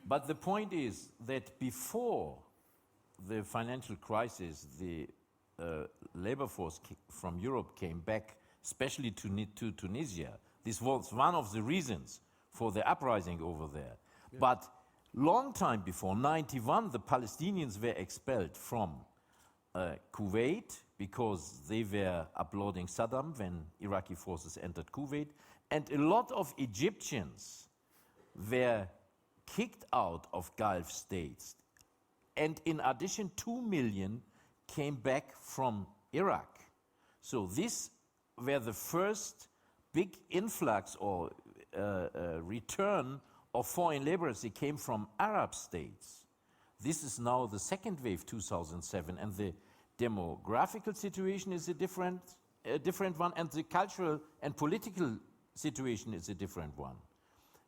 But the point is that before the financial crisis, the labor force from Europe came back, especially to Tunisia. This was one of the reasons for the uprising over there. Yeah. But long time before, 91, the Palestinians were expelled from Kuwait, because they were applauding Saddam when Iraqi forces entered Kuwait, and a lot of Egyptians were kicked out of Gulf states. And in addition, 2 million came back from Iraq. So these were the first big influx or return of foreign laborers. They came from Arab states. This is now the second wave, 2007, and the demographical situation is a different one, and the cultural and political situation is a different one.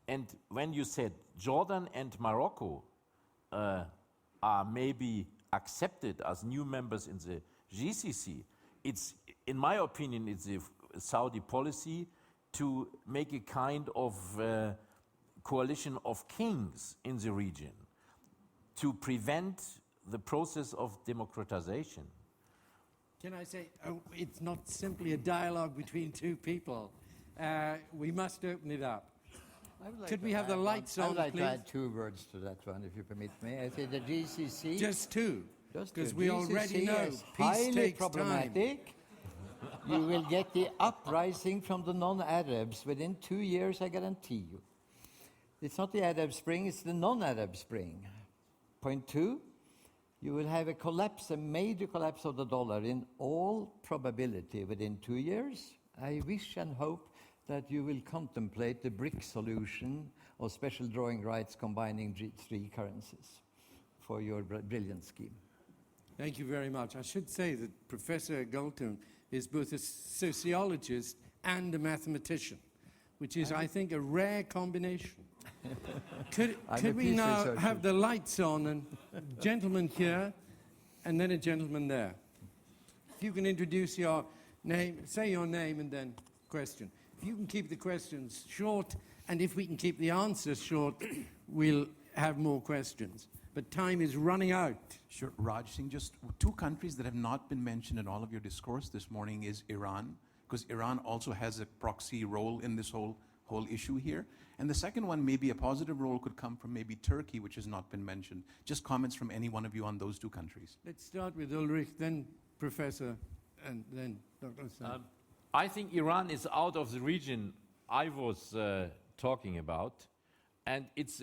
And when you said Jordan and Morocco are maybe accepted as new members in the GCC, it's, in my opinion, it's a Saudi policy to make a kind of coalition of kings in the region to prevent the process of democratization. Can I say, it's not simply a dialogue between two people. We must open it up. Could we have the lights on, please? I would like to add 2 words to that one, if you permit me. I think the GCC... Just 2? Just because 2. we already know peace highly takes problematic. You will get the uprising from the non-Arabs within 2 years, I guarantee you. It's not the Arab Spring, it's the non-Arab Spring. Point 2, you will have a collapse, a major collapse of the dollar in all probability within 2 years. I wish and hope that you will contemplate the BRIC solution or special drawing rights combining 3 currencies for your brilliant scheme. Thank you very much. I should say that Professor Galtung is both a sociologist and a mathematician, which is, I think, a rare combination. Could we now have the lights on, and a gentleman here and then a gentleman there? If you can introduce your name, say your name and then question. If you can keep the questions short, and if we can keep the answers short, we'll have more questions. But time is running out. Sure, Raj Singh, just 2 countries that have not been mentioned in all of your discourse this morning is Iran, because Iran also has a proxy role in this whole issue here. And the second one, maybe a positive role could come from maybe Turkey, which has not been mentioned. Just comments from any one of you on those 2 countries. Let's start with Ulrich, then Professor, and then Dr. Saidi. I think Iran is out of the region I was talking about, and it's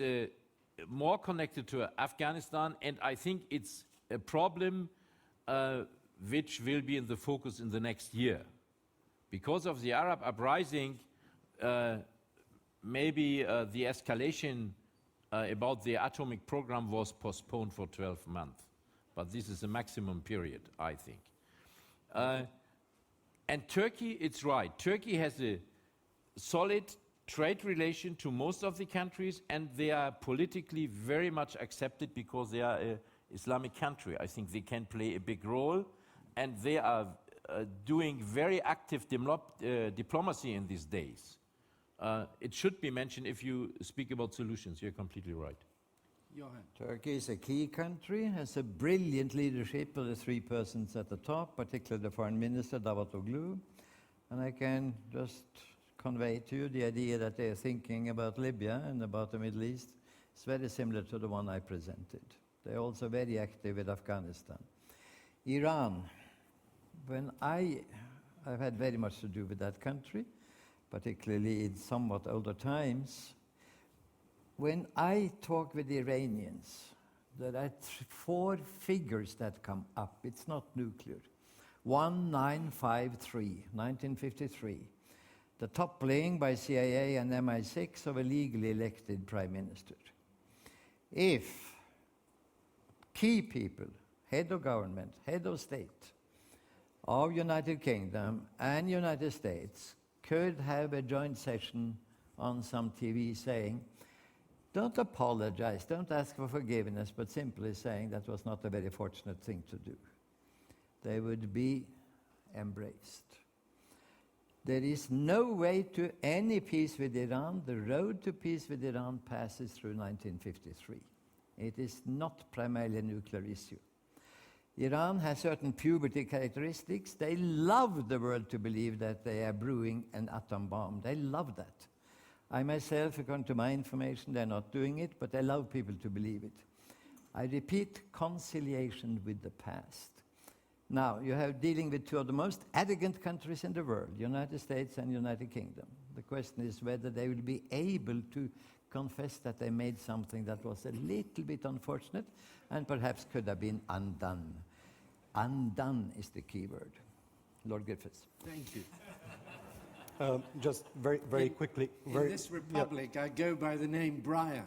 more connected to Afghanistan, and I think it's a problem which will be in the focus in the next year. Because of the Arab uprising, maybe the escalation about the atomic program was postponed for 12 months. But this is the maximum period, I think. And Turkey, it's right. Turkey has a solid trade relation to most of the countries, and they are politically very much accepted because they are an Islamic country. I think they can play a big role, and they are doing very active diplomacy in these days. It should be mentioned if you speak about solutions. You're completely right. Johan. Turkey is a key country, has a brilliant leadership of the 3 persons at the top, particularly the foreign minister, Davutoglu. And I can just convey to you the idea that they are thinking about Libya and about the Middle East. It's very similar to the one I presented. They're also very active with Afghanistan. Iran, I've had very much to do with that country, particularly in somewhat older times. When I talk with the Iranians, there are 4 figures that come up. It's not nuclear. 1953, 1953. The toppling by CIA and MI6 of a legally elected prime minister. If key people, head of government, head of state, of United Kingdom and United States could have a joint session on some TV saying, don't apologize, don't ask for forgiveness, but simply saying that was not a very fortunate thing to do, they would be embraced. There is no way to any peace with Iran. The road to peace with Iran passes through 1953. It is not primarily a nuclear issue. Iran has certain puberty characteristics. They love the world to believe that they are brewing an atom bomb. They love that. I myself, according to my information, they're not doing it, but they love people to believe it. I repeat, conciliation with the past. Now, you have dealing with two of the most arrogant countries in the world, United States and United Kingdom. The question is whether they will be able to confess that they made something that was a little bit unfortunate and perhaps could have been undone. Undone is the key word. Lord Griffiths. Thank you. Just very quickly. In this republic, I go by the name Brian.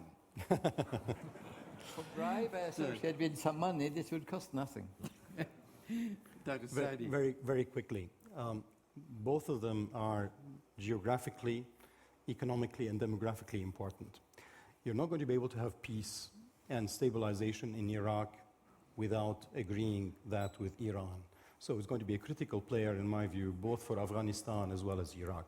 For bribe associated with some money, this would cost nothing. Dr. Saidi. Very quickly. Both of them are geographically, economically, and demographically important. You're not going to be able to have peace and stabilization in Iraq without agreeing that with Iran. So it's going to be a critical player, in my view, both for Afghanistan as well as Iraq.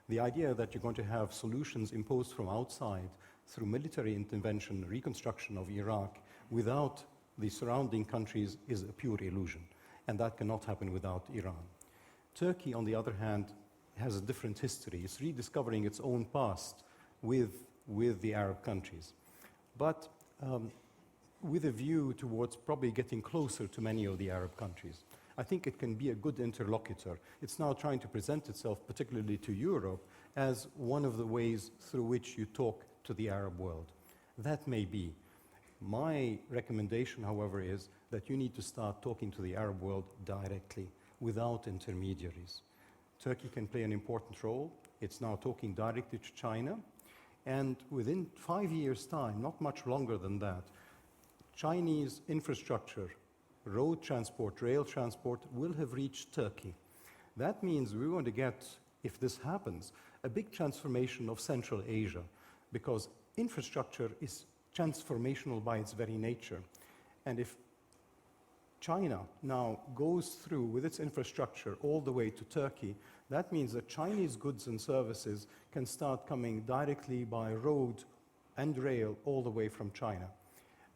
The idea that you're going to have solutions imposed from outside through military intervention, reconstruction of Iraq, without the surrounding countries is a pure illusion. And that cannot happen without Iran. Turkey, on the other hand, has a different history. It's rediscovering its own past with the Arab countries. But with a view towards probably getting closer to many of the Arab countries. I think it can be a good interlocutor. It's now trying to present itself, particularly to Europe, as one of the ways through which you talk to the Arab world. That may be. My recommendation, however, is that you need to start talking to the Arab world directly, without intermediaries. Turkey can play an important role. It's now talking directly to China. And within 5 years' time, not much longer than that, Chinese infrastructure, road transport, rail transport, will have reached Turkey. That means we're going to get, if this happens, a big transformation of Central Asia, because infrastructure is transformational by its very nature. And if China now goes through with its infrastructure all the way to Turkey, that means that Chinese goods and services can start coming directly by road and rail all the way from China.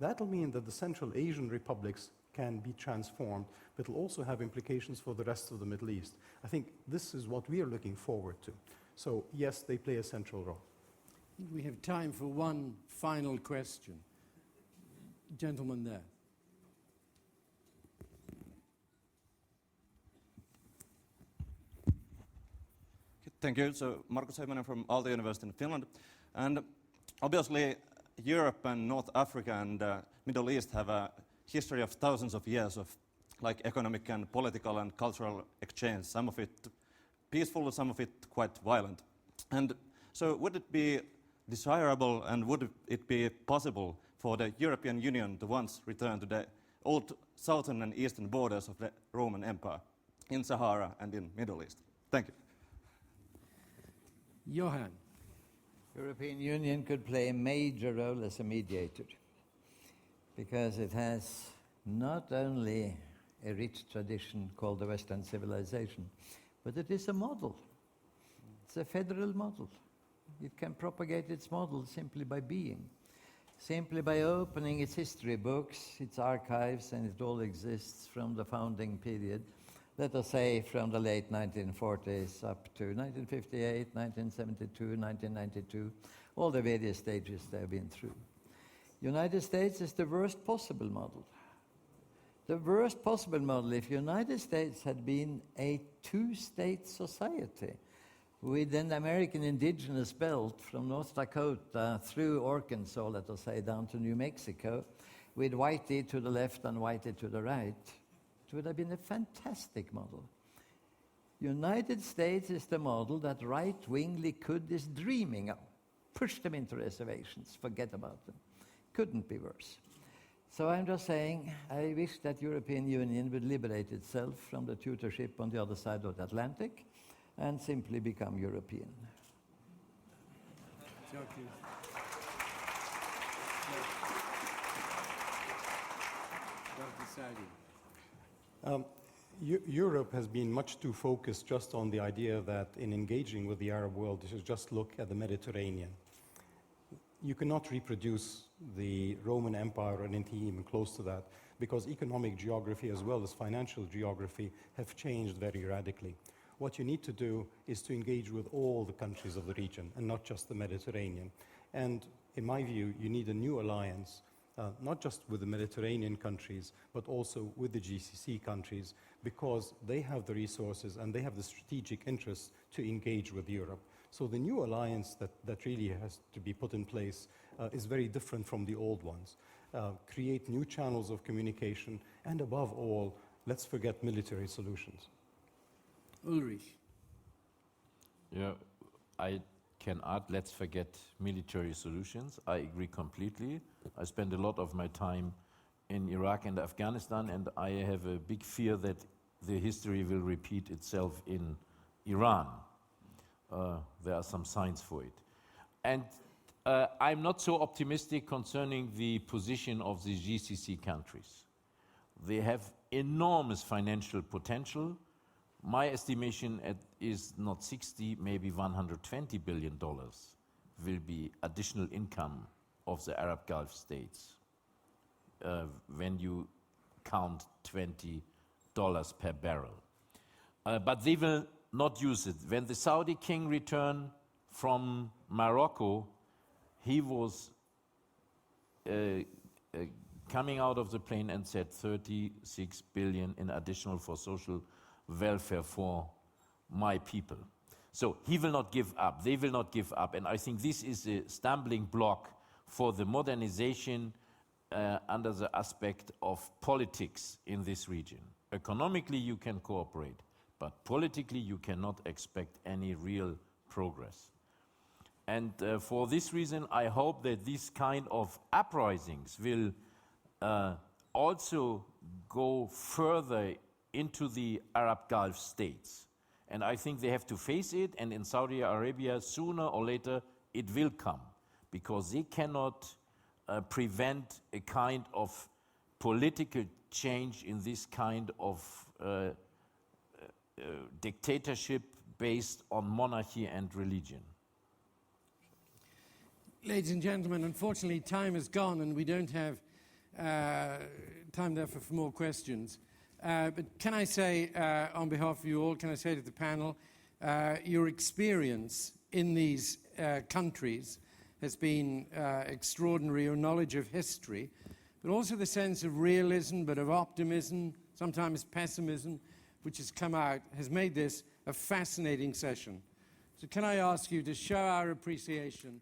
That'll mean that the Central Asian republics can be transformed, but it'll also have implications for the rest of the Middle East. I think this is what we are looking forward to. So yes, they play a central role. I think we have time for one final question. Gentleman there. Thank you. So Markus Heimanen from Aalto University in Finland. And obviously, Europe and North Africa and Middle East have a history of thousands of years of like economic and political and cultural exchange, some of it peaceful, some of it quite violent. And so would it be desirable and would it be possible for the European Union to once return to the old southern and eastern borders of the Roman Empire in Sahara and in Middle East? Thank you. Johan. European Union could play a major role as a mediator because it has not only a rich tradition called the Western civilization, but it is a model. It's a federal model. It can propagate its model simply by being, simply by opening its history books, its archives, and it all exists from the founding period, let us say from the late 1940s up to 1958, 1972, 1992, all the various stages they have been through. United States is the worst possible model. The worst possible model if United States had been a two-state society with an American indigenous belt from North Dakota through Arkansas, let us say, down to New Mexico, with Whitey to the left and Whitey to the right. It would have been a fantastic model. United States is the model that right-wing Likud is dreaming of. Push them into reservations, forget about them. Couldn't be worse. So I'm just saying, I wish that European Union would liberate itself from the tutorship on the other side of the Atlantic and simply become European. Dr. Saidi. Europe has been much too focused just on the idea that in engaging with the Arab world, you should just look at the Mediterranean. You cannot reproduce the Roman Empire or anything even close to that because economic geography as well as financial geography have changed very radically. What you need to do is to engage with all the countries of the region and not just the Mediterranean. And in my view, you need a new alliance, not just with the Mediterranean countries, but also with the GCC countries, because they have the resources and they have the strategic interest to engage with Europe. So the new alliance that really has to be put in place is very different from the old ones. Create new channels of communication, and above all, let's forget military solutions. Ulrich. Yeah, I can add, let's forget military solutions. I agree completely. I spend a lot of my time in Iraq and Afghanistan, and I have a big fear that the history will repeat itself in Iran. There are some signs for it. And I'm not so optimistic concerning the position of the GCC countries. They have enormous financial potential. My estimation is not 60, maybe $120 billion will be additional income of the Arab Gulf states when you count $20 per barrel. But they will not use it. When the Saudi king returned from Morocco, he was coming out of the plane and said 36 billion in additional for social welfare for my people. So he will not give up, they will not give up, and I think this is a stumbling block for the modernization under the aspect of politics in this region. Economically you can cooperate, but politically you cannot expect any real progress. And for this reason I hope that these kind of uprisings will also go further into the Arab Gulf states. And I think they have to face it, and in Saudi Arabia, sooner or later, it will come, because they cannot prevent a kind of political change in this kind of dictatorship based on monarchy and religion. Ladies and gentlemen, unfortunately time has gone and we don't have time there for more questions. But can I say, on behalf of you all, can I say to the panel, your experience in these countries has been extraordinary, your knowledge of history, but also the sense of realism, but of optimism, sometimes pessimism, which has come out, has made this a fascinating session. So can I ask you to show our appreciation